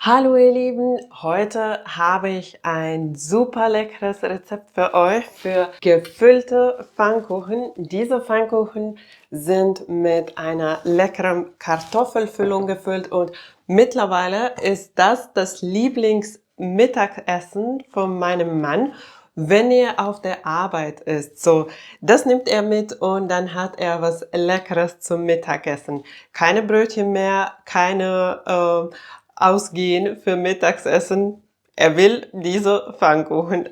Hallo ihr Lieben, heute habe ich ein super leckeres Rezept für euch für gefüllte Pfannkuchen. Diese Pfannkuchen sind mit einer leckeren Kartoffelfüllung gefüllt und mittlerweile ist das Lieblingsmittagessen von meinem Mann, wenn er auf der Arbeit ist. So, das nimmt er mit und dann hat er was Leckeres zum Mittagessen. Keine Brötchen mehr, keine ausgehen für Mittagsessen. Er will diese Pfannkuchen.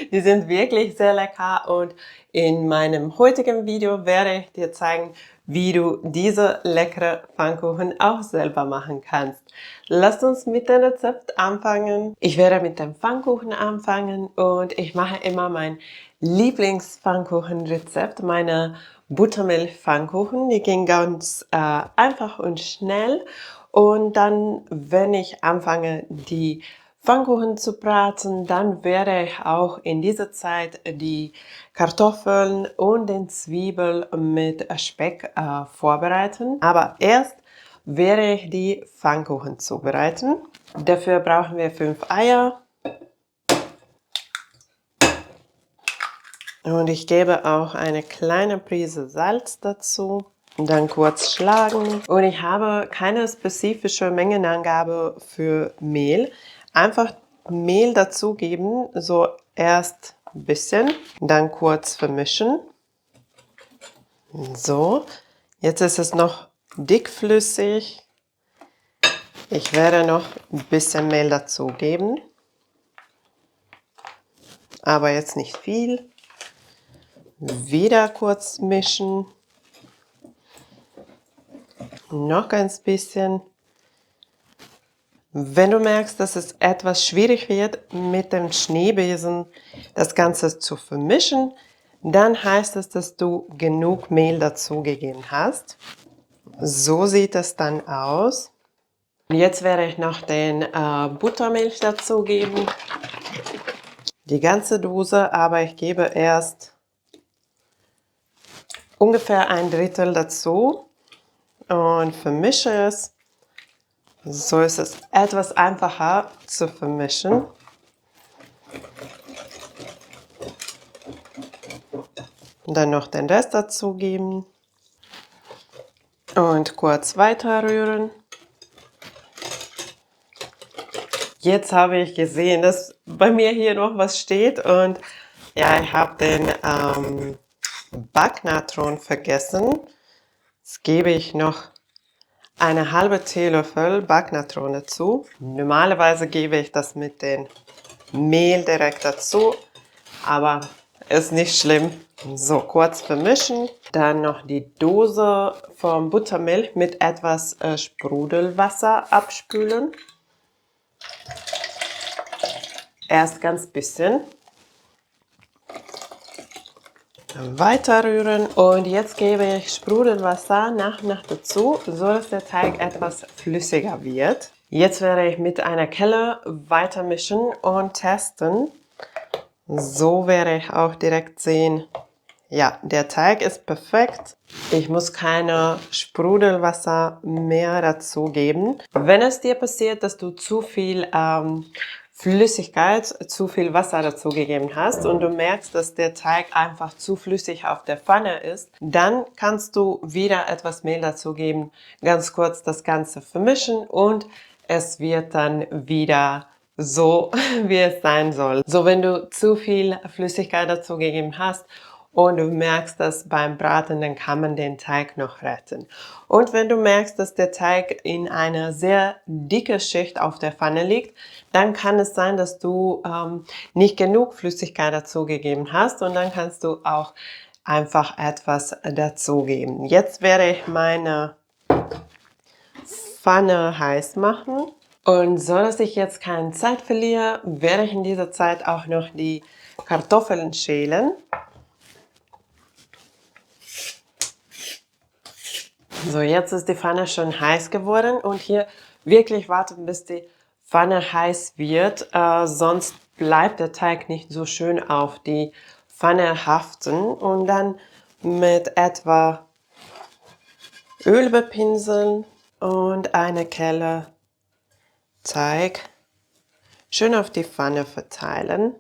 Die sind wirklich sehr lecker und in meinem heutigen Video werde ich dir zeigen, wie du diese leckere Pfannkuchen auch selber machen kannst. Lasst uns mit dem Rezept anfangen. Ich werde mit dem Pfannkuchen anfangen und ich mache immer mein Lieblingspfannkuchenrezept, meine Buttermilch-Pfannkuchen. Die gehen ganz einfach und schnell. Und dann, wenn ich anfange, die Pfannkuchen zu braten, dann werde ich auch in dieser Zeit die Kartoffeln und den Zwiebeln mit Speck vorbereiten. Aber erst werde ich die Pfannkuchen zubereiten. Dafür brauchen wir 5 Eier. Und ich gebe auch eine kleine Prise Salz dazu. Und dann kurz schlagen. Und ich habe keine spezifische Mengenangabe für Mehl. Einfach Mehl dazugeben, so erst ein bisschen, dann kurz vermischen. So, jetzt ist es noch dickflüssig. Ich werde noch ein bisschen Mehl dazugeben, aber jetzt nicht viel. Wieder kurz mischen. Noch ganz bisschen. Wenn du merkst, dass es etwas schwierig wird, mit dem Schneebesen das Ganze zu vermischen, dann heißt es, dass du genug Mehl dazugegeben hast. So sieht es dann aus. Jetzt werde ich noch den Buttermilch dazugeben. Die ganze Dose, aber ich gebe erst ungefähr 1/3 dazu und vermische es. So ist es etwas einfacher zu vermischen. Und dann noch den Rest dazugeben und kurz weiter rühren. Jetzt habe ich gesehen, dass bei mir hier noch was steht und ja, ich habe den Backnatron vergessen. Jetzt gebe ich noch eine halbe Teelöffel Backnatron dazu. Normalerweise gebe ich das mit dem Mehl direkt dazu, aber ist nicht schlimm. So, kurz vermischen. Dann noch die Dose vom Buttermilch mit etwas Sprudelwasser abspülen. Erst ganz bisschen. Dann weiter rühren. Und jetzt gebe ich Sprudelwasser nach und nach dazu, so dass der Teig etwas flüssiger wird. Jetzt werde ich mit einer Kelle weiter mischen und testen. So werde ich auch direkt sehen, ja, der Teig ist perfekt. Ich muss keine Sprudelwasser mehr dazu geben. Wenn es dir passiert, dass du zu viel Flüssigkeit, zu viel Wasser dazu gegeben hast und du merkst, dass der Teig einfach zu flüssig auf der Pfanne ist, dann kannst du wieder etwas Mehl dazu geben, ganz kurz das Ganze vermischen und es wird dann wieder so, wie es sein soll. So, wenn du zu viel Flüssigkeit dazu gegeben hast und du merkst das beim Braten, dann kann man den Teig noch retten. Und wenn du merkst, dass der Teig in einer sehr dicke Schicht auf der Pfanne liegt, dann kann es sein, dass du nicht genug Flüssigkeit dazu gegeben hast und dann kannst du auch einfach etwas dazugeben. Jetzt werde ich meine Pfanne heiß machen. Und so, dass ich jetzt keine Zeit verliere, werde ich in dieser Zeit auch noch die Kartoffeln schälen. So, jetzt ist die Pfanne schon heiß geworden und hier wirklich warten, bis die Pfanne heiß wird, sonst bleibt der Teig nicht so schön auf die Pfanne haften. Und dann mit etwa Öl bepinseln und eine Kelle Teig schön auf die Pfanne verteilen.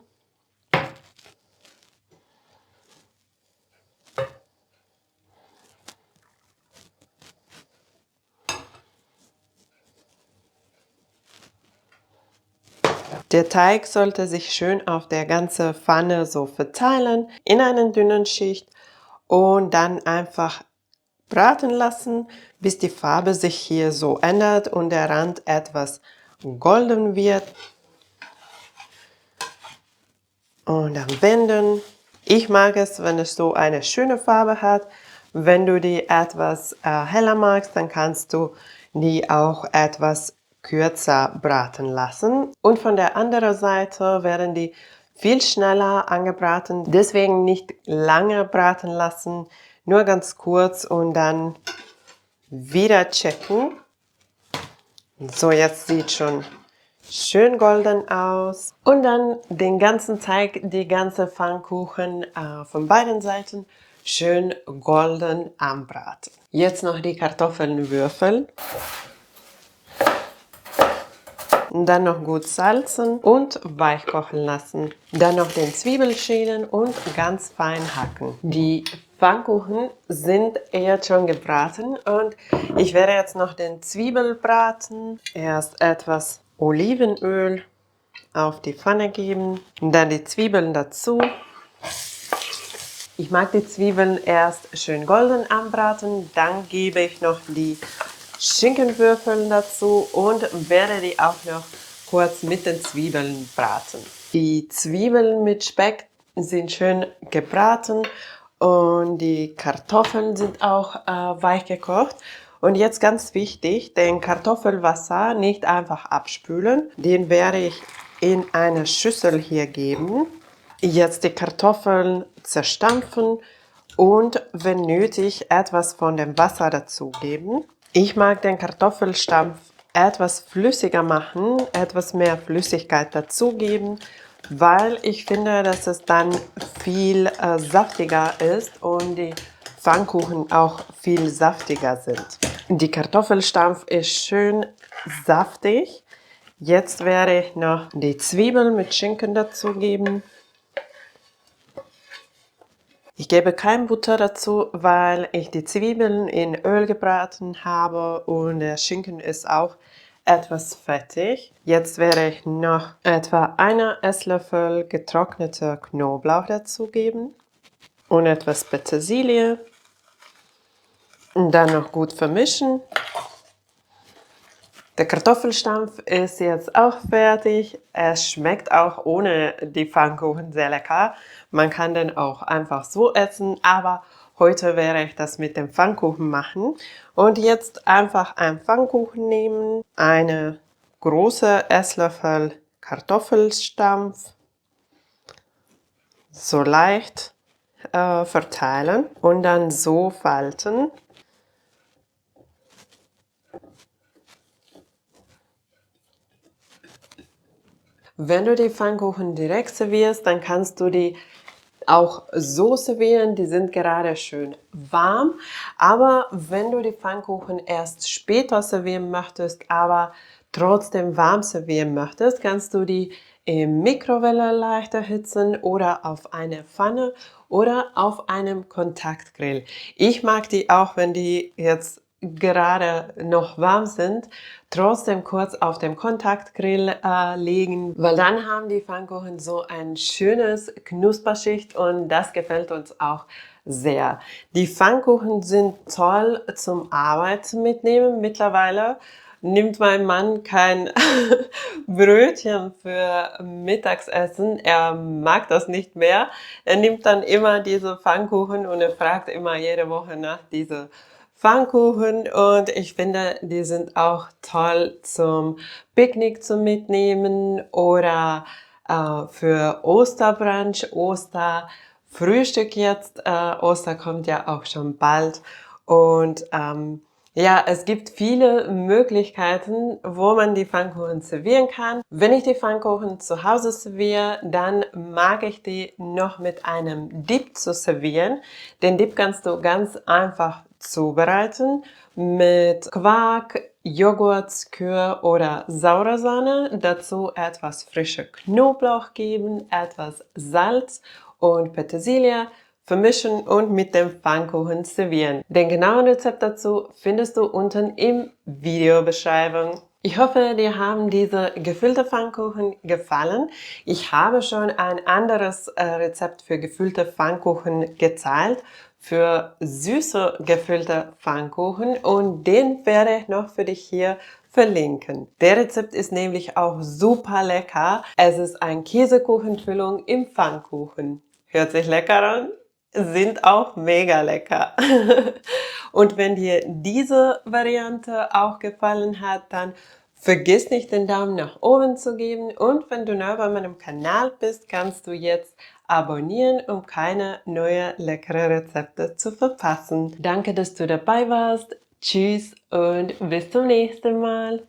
Der Teig sollte sich schön auf der ganzen Pfanne so verteilen, in einer dünnen Schicht und dann einfach braten lassen, bis die Farbe sich hier so ändert und der Rand etwas golden wird. Und dann wenden. Ich mag es, wenn es so eine schöne Farbe hat. Wenn du die etwas heller magst, dann kannst du die auch etwas kürzer braten lassen. Und von der anderen Seite werden die viel schneller angebraten. Deswegen nicht lange braten lassen, nur ganz kurz und dann wieder checken. So, jetzt sieht schon schön golden aus. Und dann den ganzen Teig, die ganze Pfannkuchen von beiden Seiten schön golden anbraten. Jetzt noch die Kartoffeln würfeln. Dann noch gut salzen und weich kochen lassen. Dann noch den Zwiebel schälen und ganz fein hacken. Die Pfannkuchen sind jetzt schon gebraten und ich werde jetzt noch den Zwiebel braten. Erst etwas Olivenöl auf die Pfanne geben, dann die Zwiebeln dazu. Ich mag die Zwiebeln erst schön golden anbraten, dann gebe ich noch die Schinkenwürfel dazu und werde die auch noch kurz mit den Zwiebeln braten. Die Zwiebeln mit Speck sind schön gebraten und die Kartoffeln sind auch weich gekocht. Und jetzt ganz wichtig, den Kartoffelwasser nicht einfach abspülen. Den werde ich in eine Schüssel hier geben. Jetzt die Kartoffeln zerstampfen und wenn nötig etwas von dem Wasser dazugeben. Ich mag den Kartoffelstampf etwas flüssiger machen, etwas mehr Flüssigkeit dazugeben, weil ich finde, dass es dann viel saftiger ist und die Pfannkuchen auch viel saftiger sind. Die Kartoffelstampf ist schön saftig. Jetzt werde ich noch die Zwiebeln mit Schinken dazugeben. Ich gebe kein Butter dazu, weil ich die Zwiebeln in Öl gebraten habe und der Schinken ist auch etwas fettig. Jetzt werde ich noch etwa einen Esslöffel getrockneter Knoblauch dazugeben und etwas Petersilie. Und dann noch gut vermischen. Der Kartoffelstampf ist jetzt auch fertig. Es schmeckt auch ohne die Pfannkuchen sehr lecker. Man kann den auch einfach so essen, aber heute werde ich das mit dem Pfannkuchen machen. Und jetzt einfach einen Pfannkuchen nehmen, eine große Esslöffel Kartoffelstampf, so leicht verteilen und dann so falten. Wenn du die Pfannkuchen direkt servierst, dann kannst du die auch so servieren, die sind gerade schön warm. Aber wenn du die Pfannkuchen erst später servieren möchtest, aber trotzdem warm servieren möchtest, kannst du die im Mikrowelle leicht erhitzen oder auf eine Pfanne oder auf einem Kontaktgrill. Ich mag die auch, wenn die jetzt gerade noch warm sind, trotzdem kurz auf dem Kontaktgrill legen, weil dann haben die Pfannkuchen so ein schönes Knusperschicht und das gefällt uns auch sehr. Die Pfannkuchen sind toll zum Arbeiten mitnehmen. Mittlerweile nimmt mein Mann kein Brötchen für Mittagsessen. Er mag das nicht mehr. Er nimmt dann immer diese Pfannkuchen und er fragt immer jede Woche nach diese Pfannkuchen und ich finde, die sind auch toll zum Picknick zu mitnehmen oder für Osterbrunch, Osterfrühstück jetzt. Oster kommt ja auch schon bald und ja, es gibt viele Möglichkeiten, wo man die Pfannkuchen servieren kann. Wenn ich die Pfannkuchen zu Hause serviere, dann mag ich die noch mit einem Dip zu servieren. Den Dip kannst du ganz einfach zubereiten mit Quark, Joghurt, Kür oder saure Sahne. Dazu etwas frische Knoblauch geben, etwas Salz und Petersilie. Vermischen und mit dem Pfannkuchen servieren. Den genauen Rezept dazu findest du unten im Videobeschreibung. Ich hoffe, dir haben diese gefüllte Pfannkuchen gefallen. Ich habe schon ein anderes Rezept für gefüllte Pfannkuchen gezeigt, für süße gefüllte Pfannkuchen, und den werde ich noch für dich hier verlinken. Der Rezept ist nämlich auch super lecker. Es ist eine Käsekuchenfüllung im Pfannkuchen. Hört sich lecker an? Sind auch mega lecker. Und wenn dir diese Variante auch gefallen hat, dann vergiss nicht, den Daumen nach oben zu geben. Und wenn du neu bei meinem Kanal bist, kannst du jetzt abonnieren, um keine neuen leckeren Rezepte zu verpassen. Danke, dass du dabei warst. Tschüss und bis zum nächsten Mal.